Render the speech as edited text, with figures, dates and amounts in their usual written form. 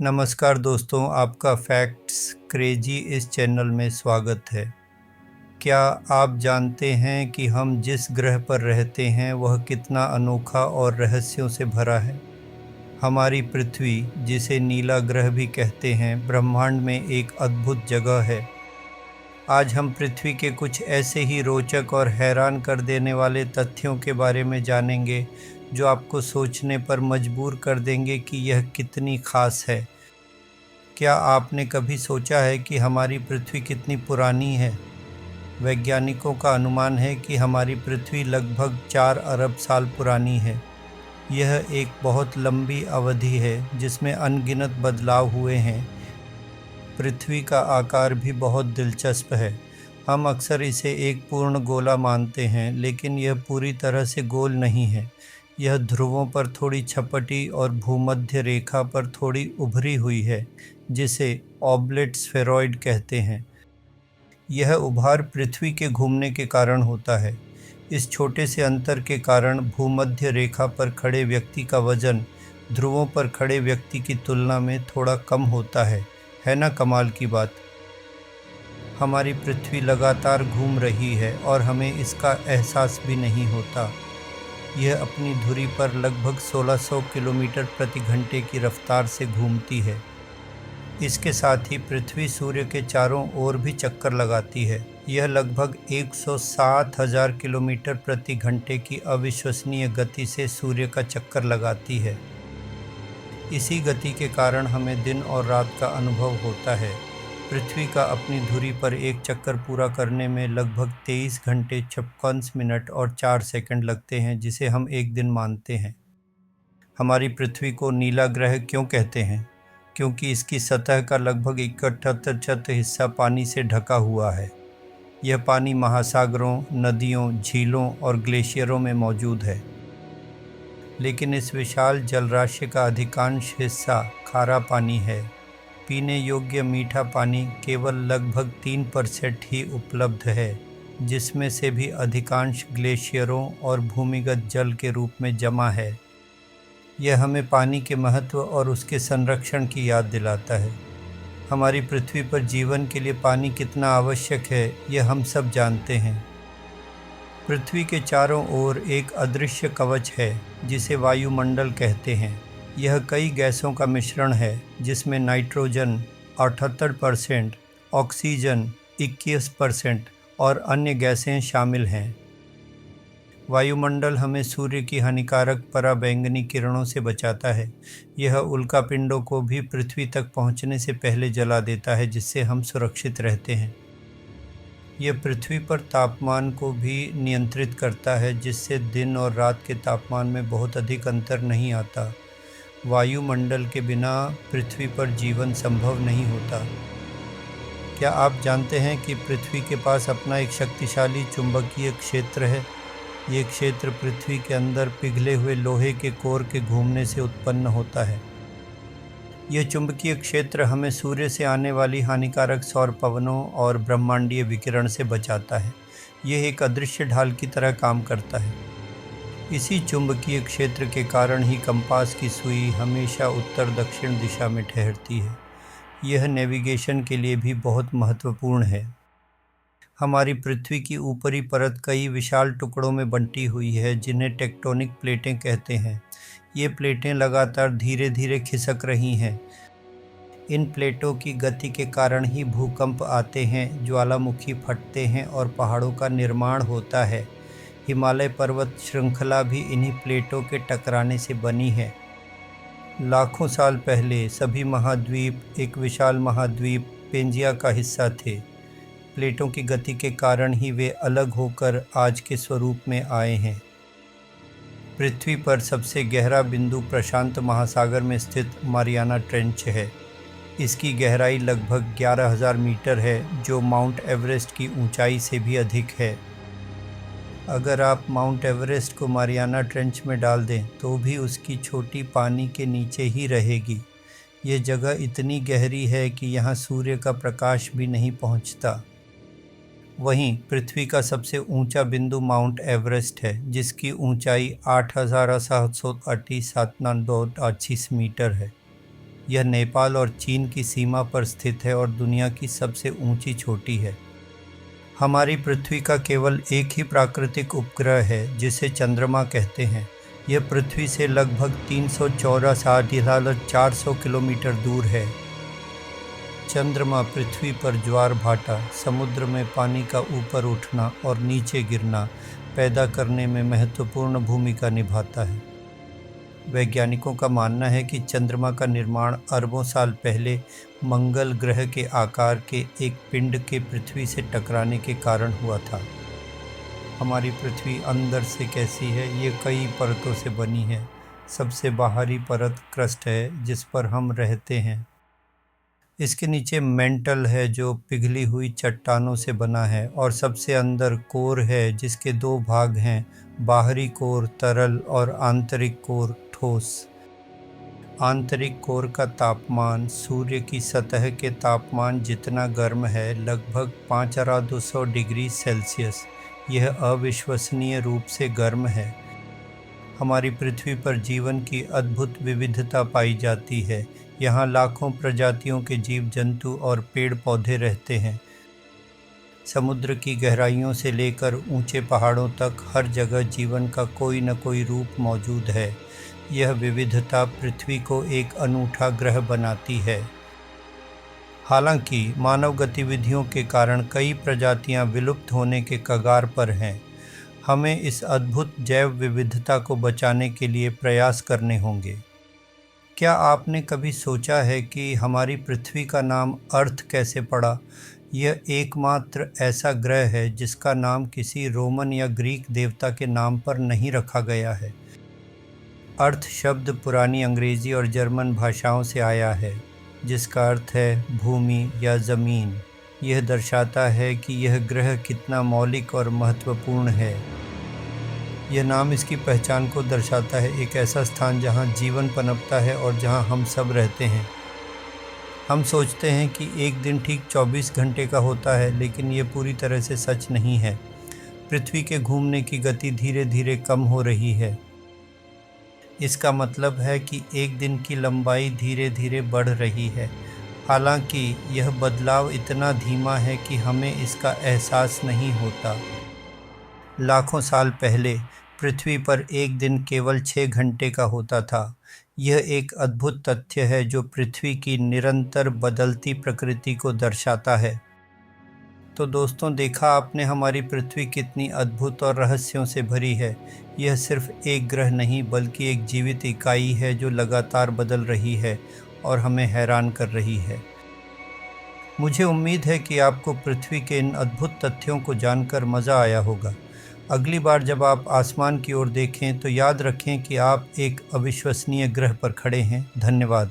नमस्कार दोस्तों, आपका फैक्ट्स क्रेजी इस चैनल में स्वागत है। क्या आप जानते हैं कि हम जिस ग्रह पर रहते हैं वह कितना अनोखा और रहस्यों से भरा है? हमारी पृथ्वी, जिसे नीला ग्रह भी कहते हैं, ब्रह्मांड में एक अद्भुत जगह है। आज हम पृथ्वी के कुछ ऐसे ही रोचक और हैरान कर देने वाले तथ्यों के बारे में जानेंगे जो आपको सोचने पर मजबूर कर देंगे कि यह कितनी खास है। क्या आपने कभी सोचा है कि हमारी पृथ्वी कितनी पुरानी है? वैज्ञानिकों का अनुमान है कि हमारी पृथ्वी लगभग 4 अरब साल पुरानी है। यह एक बहुत लंबी अवधि है जिसमें अनगिनत बदलाव हुए हैं। पृथ्वी का आकार भी बहुत दिलचस्प है। हम अक्सर इसे एक पूर्ण गोला मानते हैं, लेकिन यह पूरी तरह से गोल नहीं है। यह ध्रुवों पर थोड़ी छपटी और भूमध्य रेखा पर थोड़ी उभरी हुई है, जिसे ऑब्लेट स्फेरॉइड कहते हैं। यह उभार पृथ्वी के घूमने के कारण होता है। इस छोटे से अंतर के कारण भूमध्य रेखा पर खड़े व्यक्ति का वजन ध्रुवों पर खड़े व्यक्ति की तुलना में थोड़ा कम होता है ना कमाल की बात? हमारी पृथ्वी लगातार घूम रही है और हमें इसका एहसास भी नहीं होता। यह अपनी धुरी पर लगभग 1600 किलोमीटर प्रति घंटे की रफ्तार से घूमती है। इसके साथ ही पृथ्वी सूर्य के चारों ओर भी चक्कर लगाती है। यह लगभग 107,000 किलोमीटर प्रति घंटे की अविश्वसनीय गति से सूर्य का चक्कर लगाती है। इसी गति के कारण हमें दिन और रात का अनुभव होता है। पृथ्वी का अपनी धुरी पर एक चक्कर पूरा करने में लगभग 23 घंटे 56 मिनट और 4 सेकंड लगते हैं, जिसे हम एक दिन मानते हैं। हमारी पृथ्वी को नीला ग्रह क्यों कहते हैं? क्योंकि इसकी सतह का लगभग 78% हिस्सा पानी से ढका हुआ है। यह पानी महासागरों, नदियों, झीलों और ग्लेशियरों में मौजूद है। लेकिन इस विशाल जलराशि का अधिकांश हिस्सा खारा पानी है। पीने योग्य मीठा पानी केवल लगभग 3% ही उपलब्ध है, जिसमें से भी अधिकांश ग्लेशियरों और भूमिगत जल के रूप में जमा है। यह हमें पानी के महत्व और उसके संरक्षण की याद दिलाता है। हमारी पृथ्वी पर जीवन के लिए पानी कितना आवश्यक है, यह हम सब जानते हैं। पृथ्वी के चारों ओर एक अदृश्य कवच है, जिसे वायुमंडल कहते हैं। यह कई गैसों का मिश्रण है, जिसमें नाइट्रोजन 78%, ऑक्सीजन 21% और अन्य गैसें शामिल हैं। वायुमंडल हमें सूर्य की हानिकारक पराबैंगनी किरणों से बचाता है। यह उल्कापिंडों को भी पृथ्वी तक पहुंचने से पहले जला देता है, जिससे हम सुरक्षित रहते हैं। यह पृथ्वी पर तापमान को भी नियंत्रित करता है, जिससे दिन और रात के तापमान में बहुत अधिक अंतर नहीं आता। वायुमंडल के बिना पृथ्वी पर जीवन संभव नहीं होता। क्या आप जानते हैं कि पृथ्वी के पास अपना एक शक्तिशाली चुंबकीय क्षेत्र है? ये क्षेत्र पृथ्वी के अंदर पिघले हुए लोहे के कोर के घूमने से उत्पन्न होता है। यह चुंबकीय क्षेत्र हमें सूर्य से आने वाली हानिकारक सौर पवनों और ब्रह्मांडीय विकिरण से बचाता है। यह एक अदृश्य ढाल की तरह काम करता है। इसी चुंबकीय क्षेत्र के कारण ही कंपास की सुई हमेशा उत्तर दक्षिण दिशा में ठहरती है। यह नेविगेशन के लिए भी बहुत महत्वपूर्ण है। हमारी पृथ्वी की ऊपरी परत कई विशाल टुकड़ों में बंटी हुई है, जिन्हें टेक्टोनिक प्लेटें कहते हैं। ये प्लेटें लगातार धीरे धीरे खिसक रही हैं। इन प्लेटों की गति के कारण ही भूकंप आते हैं, ज्वालामुखी फटते हैं और पहाड़ों का निर्माण होता है। हिमालय पर्वत श्रृंखला भी इन्हीं प्लेटों के टकराने से बनी है। लाखों साल पहले सभी महाद्वीप एक विशाल महाद्वीप पेंजिया का हिस्सा थे। प्लेटों की गति के कारण ही वे अलग होकर आज के स्वरूप में आए हैं। पृथ्वी पर सबसे गहरा बिंदु प्रशांत महासागर में स्थित मारियाना ट्रेंच है। इसकी गहराई लगभग 11,000 मीटर है, जो माउंट एवरेस्ट की ऊंचाई से भी अधिक है। अगर आप माउंट एवरेस्ट को मारियाना ट्रेंच में डाल दें तो भी उसकी चोटी पानी के नीचे ही रहेगी। ये जगह इतनी गहरी है कि यहाँ सूर्य का प्रकाश भी नहीं पहुँचता। वहीं पृथ्वी का सबसे ऊंचा बिंदु माउंट एवरेस्ट है, जिसकी ऊंचाई 8,738 मीटर है। यह नेपाल और चीन की सीमा पर स्थित है और दुनिया की सबसे ऊंची चोटी है। हमारी पृथ्वी का केवल एक ही प्राकृतिक उपग्रह है जिसे चंद्रमा कहते हैं। यह पृथ्वी से लगभग 364,400 किलोमीटर दूर है। चंद्रमा पृथ्वी पर ज्वार भाटा, समुद्र में पानी का ऊपर उठना और नीचे गिरना पैदा करने में महत्वपूर्ण भूमिका निभाता है। वैज्ञानिकों का मानना है कि चंद्रमा का निर्माण अरबों साल पहले मंगल ग्रह के आकार के एक पिंड के पृथ्वी से टकराने के कारण हुआ था। हमारी पृथ्वी अंदर से कैसी है? ये कई परतों से बनी है। सबसे बाहरी परत क्रस्ट है जिस पर हम रहते हैं। इसके नीचे मेंटल है जो पिघली हुई चट्टानों से बना है, और सबसे अंदर कोर है जिसके दो भाग हैं, बाहरी कोर तरल और आंतरिक कोर ठोस। आंतरिक कोर का तापमान सूर्य की सतह के तापमान जितना गर्म है, लगभग 5200 डिग्री सेल्सियस। यह अविश्वसनीय रूप से गर्म है। हमारी पृथ्वी पर जीवन की अद्भुत विविधता पाई जाती है। यहाँ लाखों प्रजातियों के जीव जंतु और पेड़ पौधे रहते हैं। समुद्र की गहराइयों से लेकर ऊंचे पहाड़ों तक हर जगह जीवन का कोई न कोई रूप मौजूद है। यह विविधता पृथ्वी को एक अनूठा ग्रह बनाती है। हालांकि मानव गतिविधियों के कारण कई प्रजातियां विलुप्त होने के कगार पर हैं। हमें इस अद्भुत जैव विविधता को बचाने के लिए प्रयास करने होंगे। क्या आपने कभी सोचा है कि हमारी पृथ्वी का नाम अर्थ कैसे पड़ा? यह एकमात्र ऐसा ग्रह है जिसका नाम किसी रोमन या ग्रीक देवता के नाम पर नहीं रखा गया है। अर्थ शब्द पुरानी अंग्रेजी और जर्मन भाषाओं से आया है, जिसका अर्थ है भूमि या ज़मीन। यह दर्शाता है कि यह ग्रह कितना मौलिक और महत्वपूर्ण है। यह नाम इसकी पहचान को दर्शाता है, एक ऐसा स्थान जहां जीवन पनपता है और जहां हम सब रहते हैं। हम सोचते हैं कि एक दिन ठीक 24 घंटे का होता है, लेकिन ये पूरी तरह से सच नहीं है। पृथ्वी के घूमने की गति धीरे धीरे कम हो रही है। इसका मतलब है कि एक दिन की लंबाई धीरे धीरे बढ़ रही है। हालांकि यह बदलाव इतना धीमा है कि हमें इसका एहसास नहीं होता। लाखों साल पहले पृथ्वी पर एक दिन केवल 6 घंटे का होता था। यह एक अद्भुत तथ्य है जो पृथ्वी की निरंतर बदलती प्रकृति को दर्शाता है। तो दोस्तों, देखा आपने हमारी पृथ्वी कितनी अद्भुत और रहस्यों से भरी है। यह सिर्फ एक ग्रह नहीं बल्कि एक जीवित इकाई है जो लगातार बदल रही है और हमें हैरान कर रही है। मुझे उम्मीद है कि आपको पृथ्वी के इन अद्भुत तथ्यों को जानकर मज़ा आया होगा। अगली बार जब आप आसमान की ओर देखें तो याद रखें कि आप एक अविश्वसनीय ग्रह पर खड़े हैं। धन्यवाद।